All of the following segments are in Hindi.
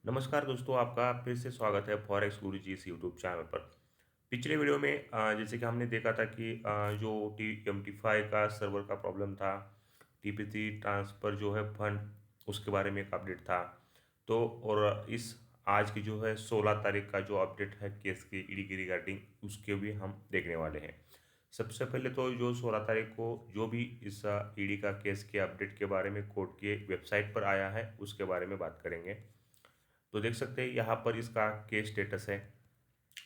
नमस्कार दोस्तों, आपका फिर से स्वागत है फॉरेक्स गुरुजी इस यूट्यूब चैनल पर। पिछले वीडियो में जैसे कि हमने देखा था कि जो टी एमटी5 का सर्वर का प्रॉब्लम था, टीपीसी ट्रांसफ़र जो है फंड, उसके बारे में एक अपडेट था। तो और इस आज की जो है 16 तारीख का जो अपडेट है केस की ईडी की रिगार्डिंग, उसके भी हम देखने वाले हैं। सबसे पहले तो जो 16 तारीख को जो भी इस ईडी का केस के अपडेट के बारे में कोर्ट के वेबसाइट पर आया है, उसके बारे में बात करेंगे। तो देख सकते हैं यहाँ पर इसका केस स्टेटस है।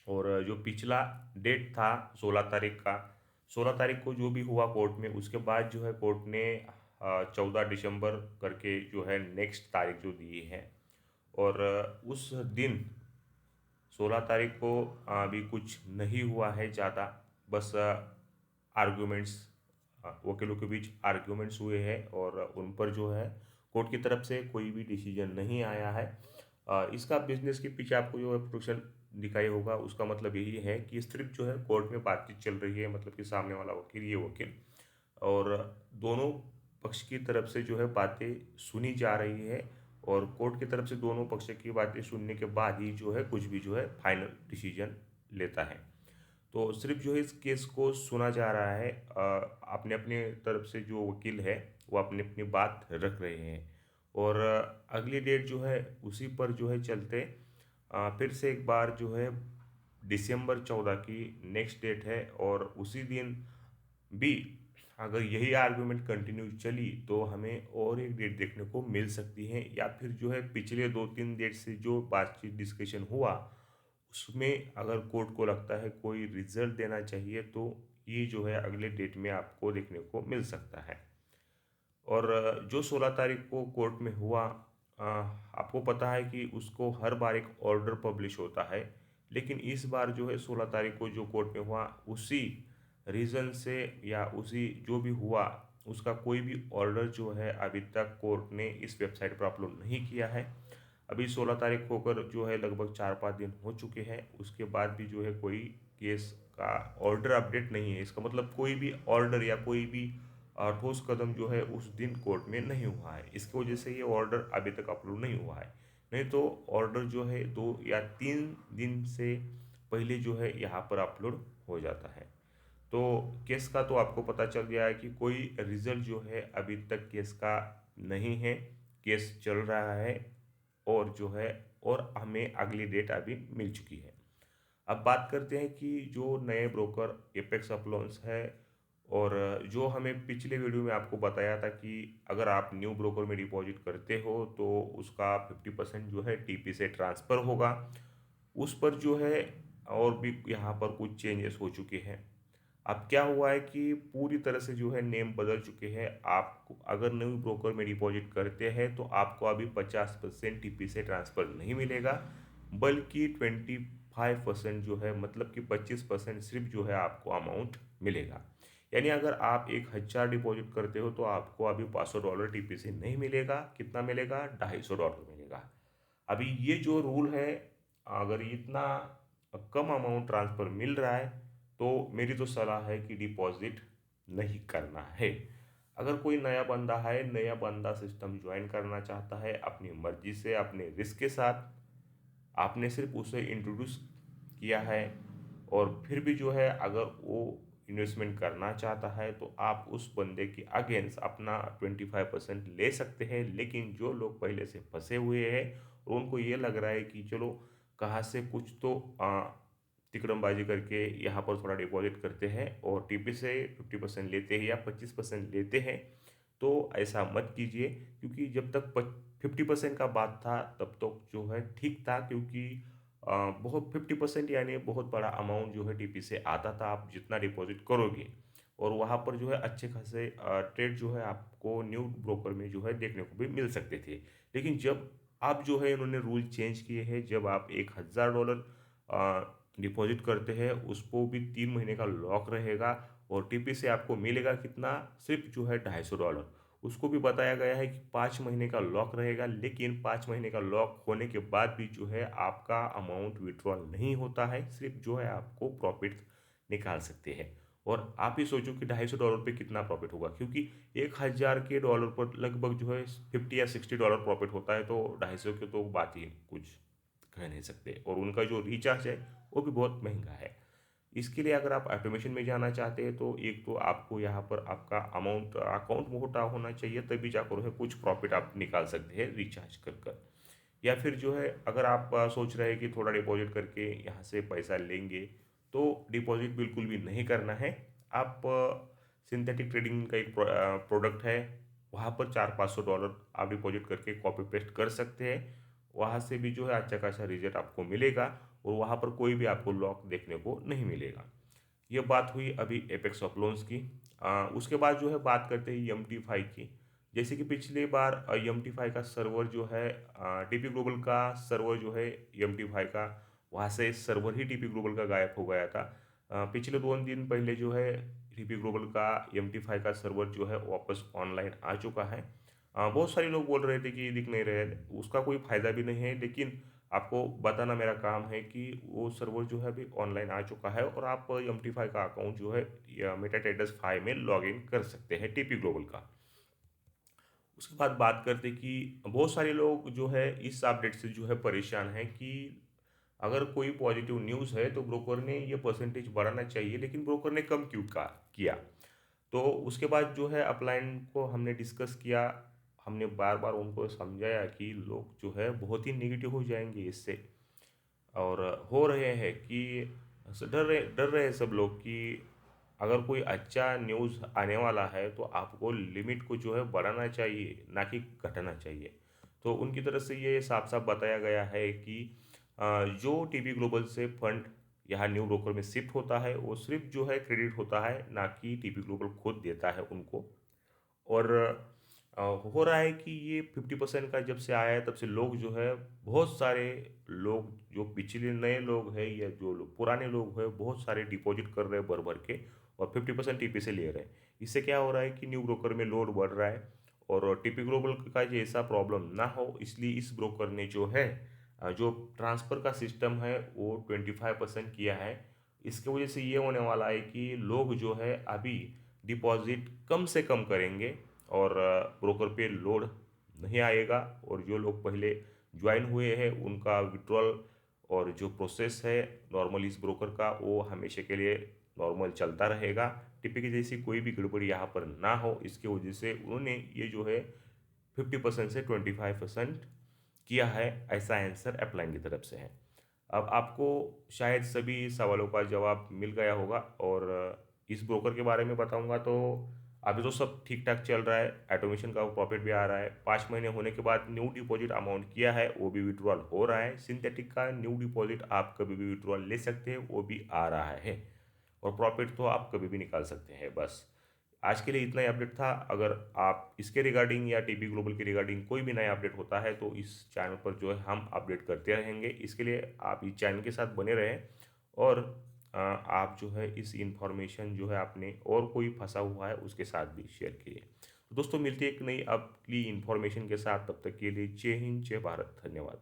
और जो पिछला डेट था 16 तारीख का, 16 तारीख को जो भी हुआ कोर्ट में, उसके बाद जो है कोर्ट ने 14 दिसंबर करके जो है नेक्स्ट तारीख जो दी है। और उस दिन 16 तारीख को अभी कुछ नहीं हुआ है ज़्यादा, बस आर्ग्यूमेंट्स, वकीलों के बीच आर्ग्यूमेंट्स हुए हैं और उन पर जो है कोर्ट की तरफ से कोई भी डिसीजन नहीं आया है। इसका बिजनेस के पीछे आपको जो है प्रोडक्शन दिखाई होगा, उसका मतलब यही है कि सिर्फ जो है कोर्ट में बातचीत चल रही है, मतलब कि सामने वाला वकील, ये वकील, और दोनों पक्ष की तरफ से जो है बातें सुनी जा रही है। और कोर्ट की तरफ से दोनों पक्ष की बातें सुनने के बाद ही जो है कुछ भी जो है फाइनल डिसीजन लेता है। तो सिर्फ जो है इस केस को सुना जा रहा है। अपने अपने तरफ से जो वकील है वो अपनी अपनी बात रख रहे हैं। और अगली डेट जो है उसी पर जो है चलते, फिर से एक बार जो है दिसंबर 14 की नेक्स्ट डेट है। और उसी दिन भी अगर यही आर्गुमेंट कंटिन्यू चली तो हमें और एक डेट देखने को मिल सकती है, या फिर जो है पिछले 2-3 डेट से जो बातचीत डिस्कशन हुआ, उसमें अगर कोर्ट को लगता है कोई रिजल्ट देना चाहिए, तो ये जो है अगले डेट में आपको देखने को मिल सकता है। और जो 16 तारीख को कोर्ट में हुआ, आपको पता है कि उसको हर बार एक ऑर्डर पब्लिश होता है। लेकिन इस बार जो है 16 तारीख को जो कोर्ट में हुआ, उसी रीज़न से या उसी जो भी हुआ, उसका कोई भी ऑर्डर जो है अभी तक कोर्ट ने इस वेबसाइट पर अपलोड नहीं किया है। अभी 16 तारीख को होकर जो है लगभग 4-5 दिन हो चुके हैं, उसके बाद भी जो है कोई केस का ऑर्डर अपडेट नहीं है। इसका मतलब कोई भी ऑर्डर या कोई भी ठोस कदम जो है उस दिन कोर्ट में नहीं हुआ है। इसकी वजह से ये ऑर्डर अभी तक अपलोड नहीं हुआ है। नहीं तो ऑर्डर जो है 2 या 3 दिन से पहले जो है यहाँ पर अपलोड हो जाता है। तो केस का तो आपको पता चल गया है कि कोई रिजल्ट जो है अभी तक केस का नहीं है। केस चल रहा है और जो है और हमें अगली डेट अभी मिल चुकी है। अब बात करते हैं कि जो नए ब्रोकर एपेक्स अपलोन्स है, और जो हमें पिछले वीडियो में आपको बताया था कि अगर आप न्यू ब्रोकर में डिपॉजिट करते हो तो उसका 50% जो है टीपी से ट्रांसफ़र होगा। उस पर जो है और भी यहाँ पर कुछ चेंजेस हो चुके हैं। अब क्या हुआ है कि पूरी तरह से जो है नेम बदल चुके हैं। आप अगर न्यू ब्रोकर में डिपॉजिट करते हैं तो आपको अभी 50% टीपी से ट्रांसफ़र नहीं मिलेगा, बल्कि 25% जो है, मतलब कि 25% सिर्फ जो है आपको अमाउंट मिलेगा। यानी अगर आप 1000 डिपॉजिट करते हो तो आपको अभी $500 टीपी से नहीं मिलेगा। कितना मिलेगा? $250 मिलेगा। अभी ये जो रूल है, अगर इतना कम अमाउंट ट्रांसफ़र मिल रहा है तो मेरी तो सलाह है कि डिपॉज़िट नहीं करना है। अगर कोई नया बंदा है, नया बंदा सिस्टम जॉइन करना चाहता है अपनी मर्ज़ी से, अपने रिस्क के साथ, आपने सिर्फ़ उसे इंट्रोड्यूस किया है, और फिर भी जो है अगर वो इन्वेस्टमेंट करना चाहता है तो आप उस बंदे के अगेंस्ट अपना 25% ले सकते हैं। लेकिन जो लोग पहले से फँसे हुए हैं और उनको ये लग रहा है कि चलो कहाँ से कुछ तो तिकड़मबाजी करके यहाँ पर थोड़ा डिपॉजिट करते हैं और टीपी से 50% लेते हैं या 25% लेते हैं, तो ऐसा मत कीजिए। क्योंकि जब तक 50% का बात था तब तक जो है ठीक था, क्योंकि बहुत 50% यानी बहुत बड़ा अमाउंट जो है टीपी से आता था। आप जितना डिपॉजिट करोगे और वहाँ पर जो है अच्छे खासे ट्रेड जो है आपको न्यू ब्रोकर में जो है देखने को भी मिल सकते थे। लेकिन जब अब जो है इन्होंने रूल चेंज किए हैं, जब आप $1000 डिपॉजिट करते हैं, उसको भी 3 महीने का लॉक रहेगा, और टीपी से आपको मिलेगा कितना? सिर्फ जो है $250। उसको भी बताया गया है कि 5 महीने का लॉक रहेगा, लेकिन 5 महीने का लॉक होने के बाद भी जो है आपका अमाउंट विथड्रॉल नहीं होता है, सिर्फ जो है आपको प्रॉफिट निकाल सकते हैं। और आप ही सोचो कि $250 पे कितना प्रॉफिट होगा, क्योंकि 1000 के डॉलर पर लगभग जो है 50 या $60 प्रॉफिट होता है, तो 250 की तो बात ही कुछ कह नहीं सकते। और उनका जो रिचार्ज है वो भी बहुत महंगा है। इसके लिए अगर आप ऑटोमेशन में जाना चाहते हैं तो एक तो आपको यहाँ पर आपका अमाउंट अकाउंट मोटा होना चाहिए, तभी जाकर है कुछ प्रॉफिट आप निकाल सकते हैं रिचार्ज कर। या फिर जो है अगर आप सोच रहे हैं कि थोड़ा डिपॉजिट करके यहाँ से पैसा लेंगे, तो डिपॉजिट बिल्कुल भी नहीं करना है। आप सिंथेटिक ट्रेडिंग का एक प्रोडक्ट है, वहाँ पर $400-500 आप डिपॉजिट करके कॉपी पेस्ट कर सकते हैं। वहाँ से भी जो है अच्छा खासा रिजल्ट आपको मिलेगा, और वहाँ पर कोई भी आपको लॉक देखने को नहीं मिलेगा। ये बात हुई अभी एपेक्स ऑफ लोन्स की। उसके बाद जो है बात करते हैं एमटी5 की। जैसे कि पिछली बार एमटी5 का सर्वर जो है टीपी ग्लोबल का सर्वर जो है एमटी5 का, वहाँ से सर्वर ही टीपी ग्लोबल का गायब हो गया था। पिछले 2 दिन पहले जो है टीपी ग्लोबल का एमटी5 का सर्वर जो है वापस ऑनलाइन आ चुका है। बहुत सारे लोग बोल रहे थे कि दिख नहीं रहे, उसका कोई फ़ायदा भी नहीं है, लेकिन आपको बताना मेरा काम है कि वो सर्वर जो है अभी ऑनलाइन आ चुका है, और आप एमटी5 का अकाउंट जो है या मेटाट्रेडर्स 5 में लॉगिन कर सकते हैं टीपी ग्लोबल का। उसके बाद बात करते हैं कि बहुत सारे लोग जो है इस अपडेट से जो है परेशान हैं कि अगर कोई पॉजिटिव न्यूज़ है तो ब्रोकर ने ये परसेंटेज बढ़ाना चाहिए, लेकिन ब्रोकर ने कम क्यों का किया। तो उसके बाद जो है अपलाइन को हमने डिस्कस किया। हमने बार बार उनको समझाया कि लोग जो है बहुत ही नेगेटिव हो जाएंगे इससे, और हो रहे हैं कि डर रहे हैं सब लोग कि अगर कोई अच्छा न्यूज़ आने वाला है तो आपको लिमिट को जो है बढ़ाना चाहिए, ना कि घटाना चाहिए। तो उनकी तरफ से ये साफ साफ बताया गया है कि जो टीपी ग्लोबल से फंड यहाँ न्यू ब्रोकर में शिफ्ट होता है, वो सिर्फ जो है क्रेडिट होता है, ना कि टीपी ग्लोबल खुद देता है उनको। और हो रहा है कि ये 50% का जब से आया है तब से लोग जो है, बहुत सारे लोग जो पिछले नए लोग हैं या जो लोग पुराने लोग हैं, बहुत सारे डिपॉजिट कर रहे हैं भर भर के, और 50% टीपी से ले रहे हैं। इससे क्या हो रहा है कि न्यू ब्रोकर में लोड बढ़ रहा है, और टीपी ग्लोबल का जैसा प्रॉब्लम ना हो इसलिए इस ब्रोकर ने जो है जो ट्रांसफ़र का सिस्टम है वो 25% किया है। इसकी वजह से ये होने वाला है कि लोग जो है अभी डिपॉजिट कम से कम करेंगे, और ब्रोकर पे लोड नहीं आएगा, और जो लोग पहले ज्वाइन हुए हैं उनका विड्रॉल और जो प्रोसेस है नॉर्मल इस ब्रोकर का, वो हमेशा के लिए नॉर्मल चलता रहेगा। टिपी की जैसी कोई भी गड़बड़ी यहाँ पर ना हो, इसकी वजह से उन्होंने ये जो है 50% से 25% किया है, ऐसा आंसर अपलाइन की तरफ से है। अब आपको शायद सभी सवालों का जवाब मिल गया होगा, और इस ब्रोकर के बारे में बताऊंगा तो अभी तो सब ठीक ठाक चल रहा है, ऑटोमेशन का प्रॉफिट भी आ रहा है। 5 महीने होने के बाद न्यू डिपॉजिट अमाउंट किया है वो भी विड्रॉल हो रहा है। सिंथेटिक का न्यू डिपॉजिट आप कभी भी विड्रॉल ले सकते हैं, वो भी आ रहा है, और प्रॉफिट तो आप कभी भी निकाल सकते हैं। बस आज के लिए इतना ही अपडेट था। अगर आप इसके रिगार्डिंग या टीपी ग्लोबल के रिगार्डिंग कोई भी नया अपडेट होता है तो इस चैनल पर जो है हम अपडेट करते रहेंगे। इसके लिए आप इस चैनल के साथ बने रहें, और आप जो है इस इंफॉर्मेशन जो है आपने और कोई फंसा हुआ है उसके साथ भी शेयर कीजिए। तो दोस्तों मिलती है एक नई अगली इंफॉर्मेशन के साथ, तब तक के लिए जय हिंद जय भारत, धन्यवाद।